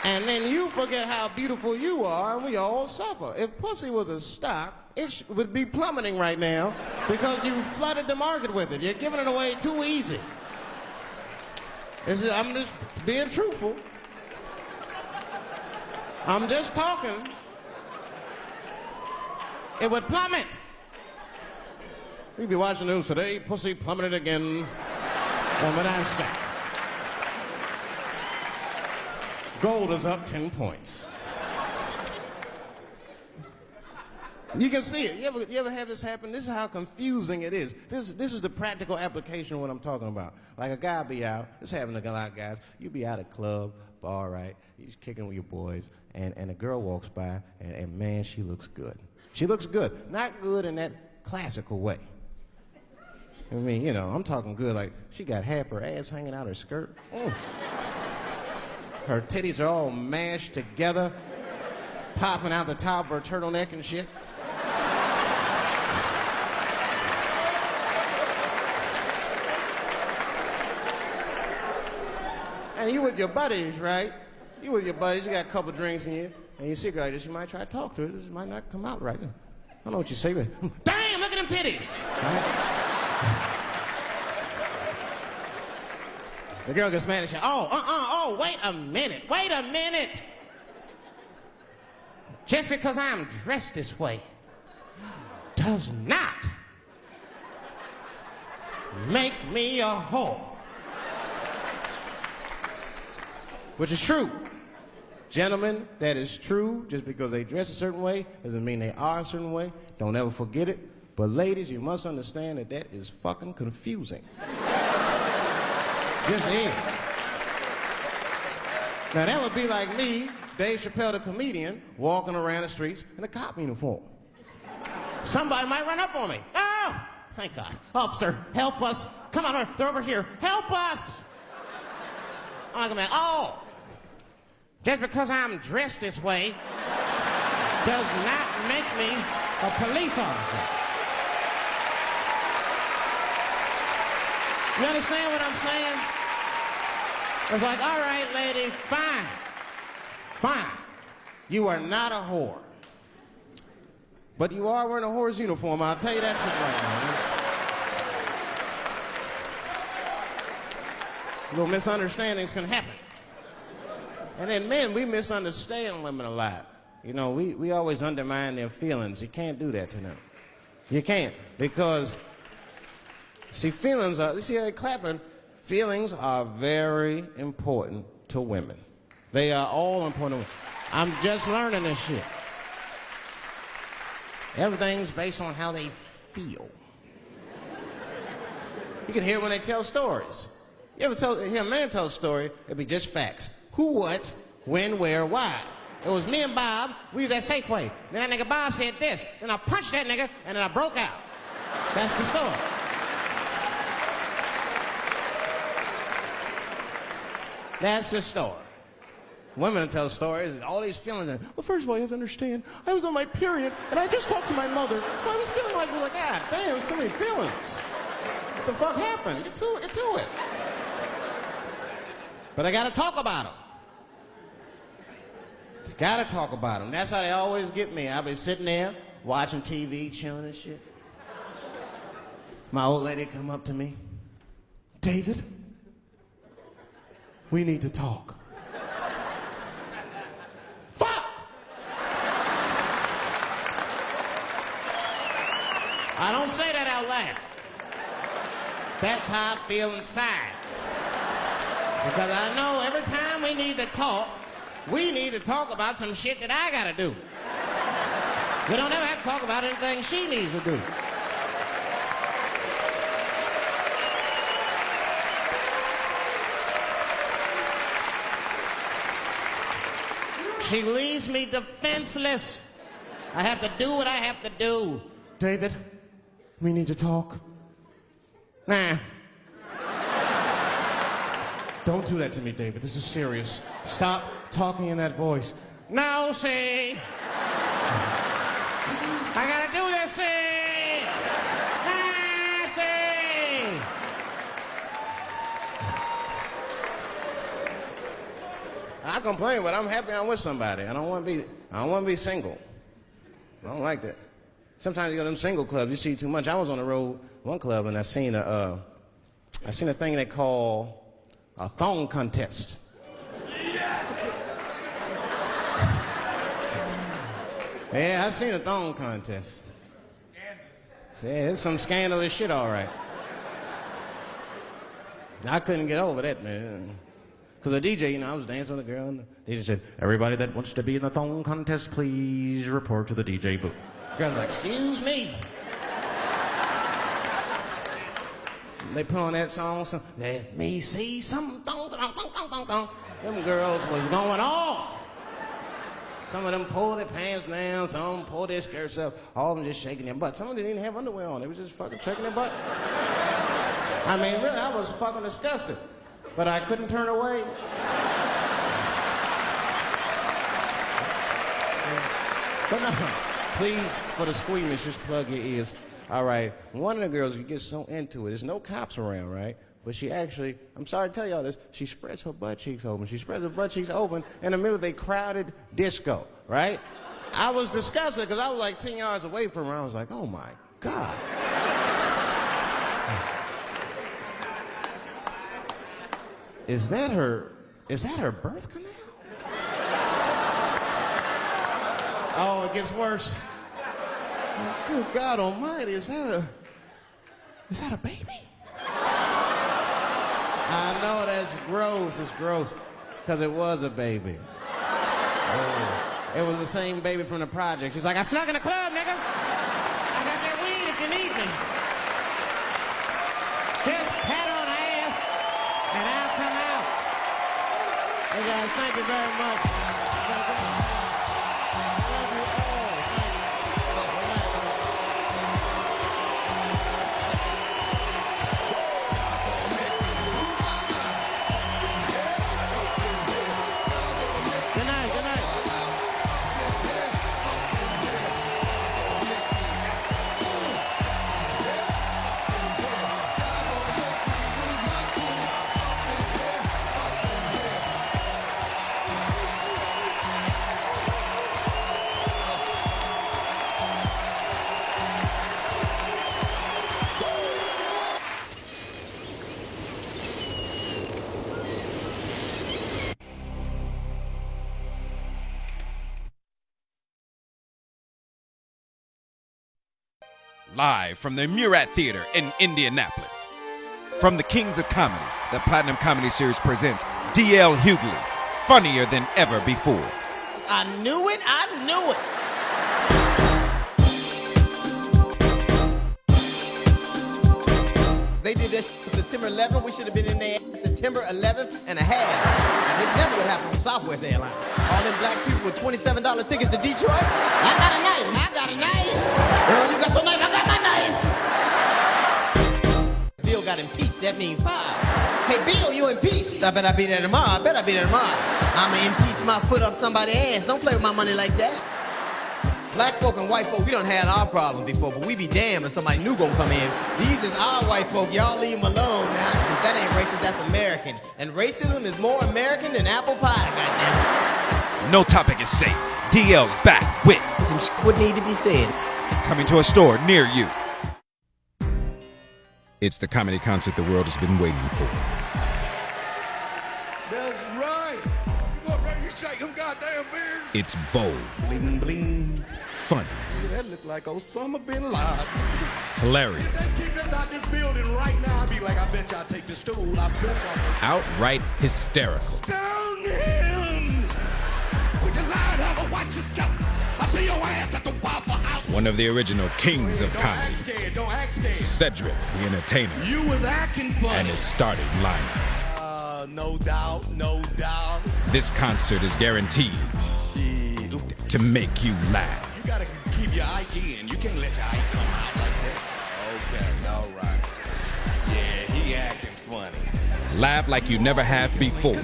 And then you forget how beautiful you are, and we all suffer. If pussy was a stock, it would be plummeting right now because you flooded the market with it. You're giving it away too easy. I'm just being truthful. I'm just talking. It would plummet. You'd be watching the news today, pussy plummeted again on the NASDAQ. Gold is up 10 points. You can see it. You ever have this happen? This is how confusing it is. This is the practical application of what I'm talking about. Like a guy be out, this happens to a lot of guys. You be out at a club, bar, right? You're kicking with your boys, and a girl walks by, and man, she looks good. She looks good. Not good in that classical way. I mean, you know, I'm talking good, like she got half her ass hanging out her skirt. Her titties are all mashed together, popping out the top of her turtleneck and shit. And you with your buddies, right? You with your buddies, you got a couple drinks in you, and you see a girl like this, you might try to talk to her. This might not come out right. I don't know what you say, but damn, look at them titties! Right? The girl gets mad and says, wait a minute. Just because I'm dressed this way does not make me a whore. Which is true. Gentlemen, that is true. Just because they dress a certain way doesn't mean they are a certain way. Don't ever forget it. But ladies, you must understand that that is fucking confusing. Just is. Now that would be like me, Dave Chappelle the comedian, walking around the streets in a cop uniform. Somebody might run up on me. Oh, thank God. Officer, help us. Come on, they're over here. Help us. I'm gonna be like, oh, just because I'm dressed this way does not make me a police officer. You understand what I'm saying? It's like, all right, lady, fine. You are not a whore. But you are wearing a whore's uniform, I'll tell you that shit right now. Little misunderstandings can happen. And then men, we misunderstand women a lot. You know, we always undermine their feelings. You can't do that to them. You can't, because, see, feelings are, you see how they're clapping? Feelings are very important to women. They are all important to women. I'm just learning this shit. Everything's based on how they feel. You can hear when they tell stories. You ever hear a man tell a story, it'd be just facts. Who, what, when, where, why. It was me and Bob, we was at Safeway. Then that nigga Bob said this, then I punched that nigga, and then I broke out. That's the story. That's the story. Women tell stories, all these feelings. Well, first of all, you have to understand, I was on my period, and I just talked to my mother, so I was feeling like, God damn, there's too many feelings. What the fuck happened? Get to it. But I gotta talk about them. Gotta talk about them. That's how they always get me. I'll be sitting there, watching TV, chilling and shit. My old lady come up to me. David, we need to talk. Fuck! I don't say that out loud. That's how I feel inside. Because I know every time we need to talk about some shit that I gotta do. We don't ever have to talk about anything she needs to do. She leaves me defenseless. I have to do what I have to do. David, we need to talk. Nah. Don't do that to me, David. This is serious. Stop talking in that voice. No, see. I gotta do this, see. Ah, see. I complain, but I'm happy I'm with somebody. I don't want to be single. I don't like that. Sometimes you go to them single clubs, you see too much. I was on the road, one club, and I seen a thing they call a thong contest. Yeah, I seen a thong contest. Yeah, it's some scandalous shit, all right. I couldn't get over that, man. Because the DJ, you know, I was dancing with a girl, and the DJ said, everybody that wants to be in the thong contest, please report to the DJ booth. The girl's like, excuse me. They put on that song, let me see some thong, thong, thong, thong, thong, thong. Them girls was going off. Some of them pulled their pants down, some of them pulled their skirts up, all of them just shaking their butt. Some of them didn't even have underwear on. They was just fucking shaking their butt. I mean, really, I was fucking disgusted. But I couldn't turn away. But no, please, for the squeamish, just plug your ears. All right, one of the girls, you get so into it. There's no cops around, right? But she actually, I'm sorry to tell y'all this, she spreads her butt cheeks open. She spreads her butt cheeks open in the middle of a crowded disco, right? I was disgusted because I was like 10 yards away from her. I was like, oh my God. Is that her birth canal? Oh, it gets worse. Oh, good God Almighty, is that a baby? I know that's gross. It's gross, because it was a baby. Oh. It was the same baby from the project. She's like, I snuck in the club, nigga. I got that weed if you need me. Just pat on the ass, and I'll come out. Hey guys, thank you very much. Live from the Murat Theater in Indianapolis. From the Kings of Comedy, the Platinum Comedy Series presents D.L. Hughley, funnier than ever before. I knew it. They did this September 11th. We should have been in there September 11th and a half. It never would happen from Southwest Airlines. All them black people with $27 tickets to Detroit. I got a knife. Girl, you got some knife. I got my knife. Bill got impeached. That means 5. Hey, Bill, you impeached. I bet I'll be there tomorrow. I'ma impeach my foot up somebody's ass. Don't play with my money like that. Black folk and white folk, we done had our problems before, but we be damned if somebody new gonna come in. These is our white folk, y'all leave them alone now. Since that ain't racist, that's American. And racism is more American than apple pie, goddammit. No topic is safe. DL's back with Some shit would need to be said. coming to a store near you. It's the comedy concert the world has been waiting for. That's right. You gonna bring you shake them goddamn beers? It's bold, Bling, bling. funny, That look like Osama bin Laden. hilarious, Let's keep this out this building right now. I'll be like, I bet y'all take the stool. I bet y'all take outright hysterical. Stone him. Would you lie down and watch yourself? I see your ass at the Waffle House. One of the original kings of Don't act comedy, scared. Don't act scared. Cedric the Entertainer, You was acting funny. and his starting lineup. No doubt, no doubt. This concert is guaranteed Shit. to make you laugh. You gotta keep your Ike in. You can't let your Ike come out like that. Okay, all right. Yeah, he acting funny. Laugh like you never have before.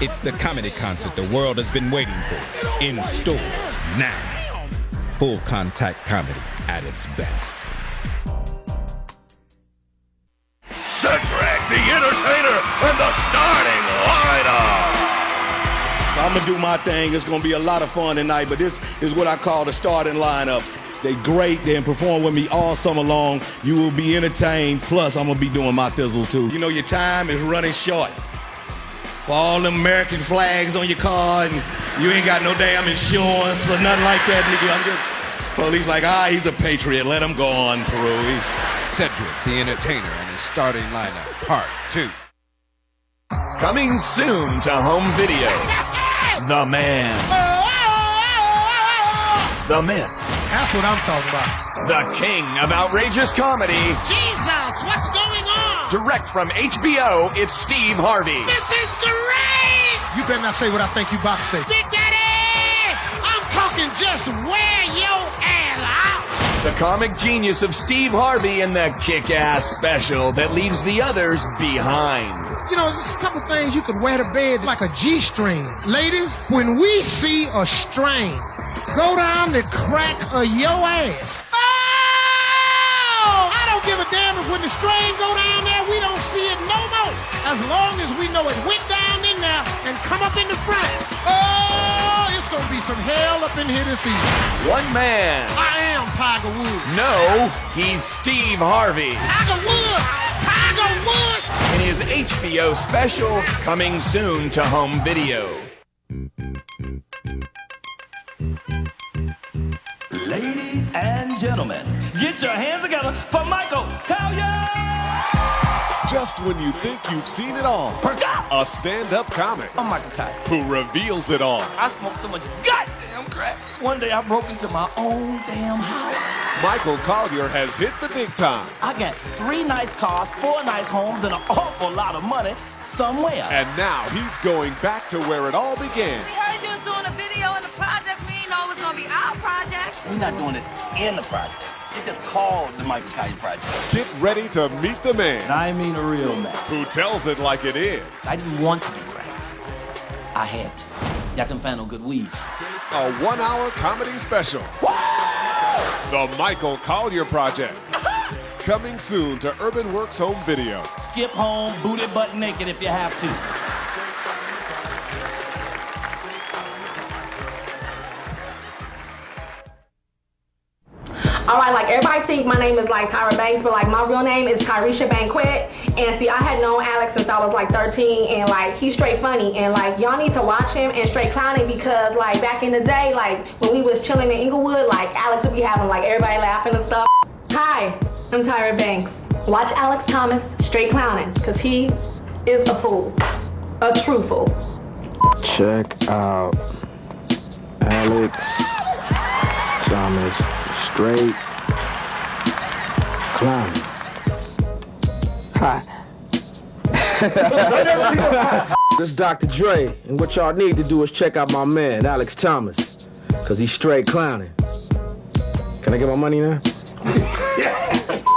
It's the comedy concert the world has been waiting for. In stores now. Full contact comedy at its best. Cedric the Entertainer and the starting lineup. I'm gonna do my thing. It's gonna be a lot of fun tonight, but this is what I call the starting lineup. They great. They perform with me all summer long. You will be entertained. Plus, I'm gonna be doing my thizzle too. You know your time is running short. For all them American flags on your car, and you ain't got no damn insurance or nothing like that, nigga. I'm just police like, he's a patriot. Let him go on through. Cedric the Entertainer and his starting lineup, Part 2. Coming soon to home video. The Man. The Myth. That's what I'm talking about. The King of Outrageous Comedy. Jesus, what's going on? Direct from HBO, it's Steve Harvey. This is great! You better not say what I think you about to say. Big Daddy! can just wear your ass out. The comic genius of Steve Harvey in the kick-ass special that leaves the others behind. You know, there's a couple things you could wear to bed like a G-string. Ladies, when we see a string go down the crack of your ass, oh! I don't give a damn if when the string go down there, we don't see it no more. As long as we know it went down in there and come up in the front. Oh, it's gonna be some hell up in here this evening. One man. I am Tiger Woods. No, he's Steve Harvey. Tiger Woods! Tiger Woods! In his HBO special, coming soon to home video. Ladies and gentlemen, get your hands together for Michael Collier! Just when you think you've seen it all, Perk up! a stand-up comic I'm Michael Collier. who reveals it all. I smoke so much goddamn crack. One day I broke into my own damn house. Michael Collier has hit the big time. I got 3 nice cars, 4 nice homes, and an awful lot of money somewhere. And now he's going back to where it all began. We heard you was doing a video in the projects. We didn't know it was gonna be our project. We're not doing it in the projects. It's just called the Michael Collier Project. Get ready to meet the man I mean a real man. who tells it like it is. I didn't want to do crack. I had to. Y'all can find no good weed. A 1-hour comedy special. The Michael Collier Project. Coming soon to Urban Works Home Video. Skip home, booty butt naked if you have to. All right, like everybody think my name is like Tyra Banks, but like my real name is Tyresha Banquet. And see, I had known Alex since I was like 13, and like he's straight funny, and like y'all need to watch him and straight clowning, because like back in the day, like when we was chilling in Inglewood, like Alex would be having like everybody laughing and stuff. Hi, I'm Tyra Banks. Watch Alex Thomas straight clowning, because he is a fool, a true fool. Check out Alex Thomas straight clowning. Hi. This is Dr. Dre, and what y'all need to do is check out my man, Alex Thomas, because he's straight clowning. Can I get my money now?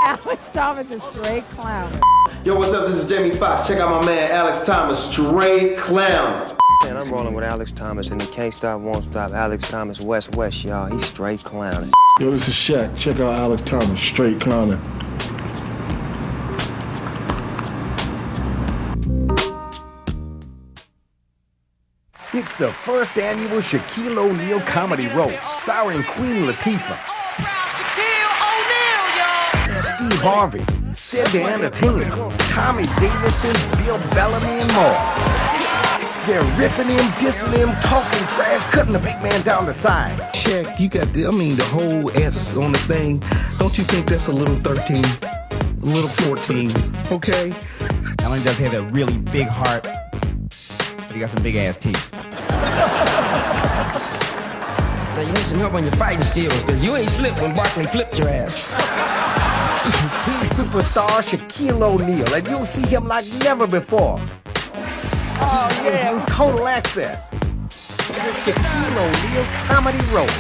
Alex Thomas is straight clowning. Yo, what's up? This is Jamie Foxx. Check out my man, Alex Thomas, straight clowning. Man, I'm rolling with Alex Thomas, and he can't stop, won't stop. Alex Thomas, West, y'all. He's straight clowning. Yo, this is Shaq. Check out Alex Thomas, straight clowning. It's the first annual Shaquille O'Neal Comedy Roast, starring Queen Latifah, Steve Harvey, Sid the Entertainer, Tommy Davidson, Bill Bellamy, and more. They're ripping him, dissing him, talking trash, cutting the big man down the side. Shaq, you got the whole S on the thing. Don't you think that's a little 13? A little 14, okay? Not only does he have a really big heart, but he got some big ass teeth. Now you need some help on your fighting skills, because you ain't slipped when Barkley flipped your ass. He's superstar Shaquille O'Neal, and you'll see him like never before. Oh yeah, in total access. The Shaquille O'Neal Comedy Roast.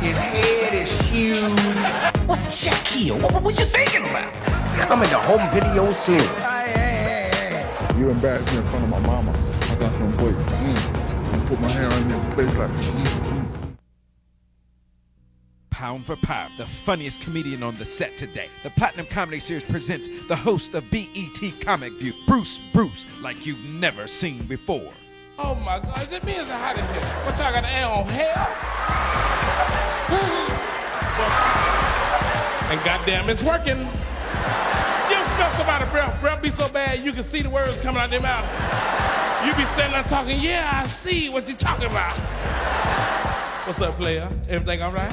His head is huge. What's Shaquille? What you thinking about? Coming to home video soon. You embarrassed me in front of my mama. I got some boy. Put my hair on your face like. Pound for pound, the funniest comedian on the set today. The Platinum Comedy Series presents the host of BET Comic View, Bruce, like you've never seen before. Oh my God, is it me? Is it hot in here? What y'all got to air on hell? And goddamn, it's working. You ever smell somebody's breath be so bad you can see the words coming out their mouth? You be standing there talking, yeah, I see what you talking about. What's up, player? Everything all right?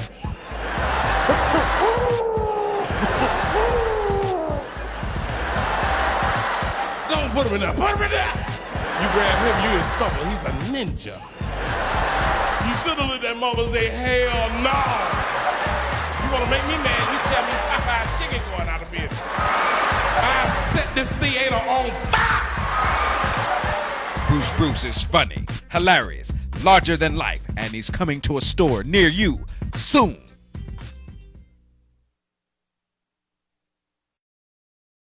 Don't put him in there. Put him in there. You grab him, you in trouble. He's a ninja. You should have looked at mama and say, hell no. You want to make me mad, you tell me Popeye's chicken going out of business. I set this theater on fire. Bruce is funny, hilarious, larger than life, and he's coming to a store near you soon.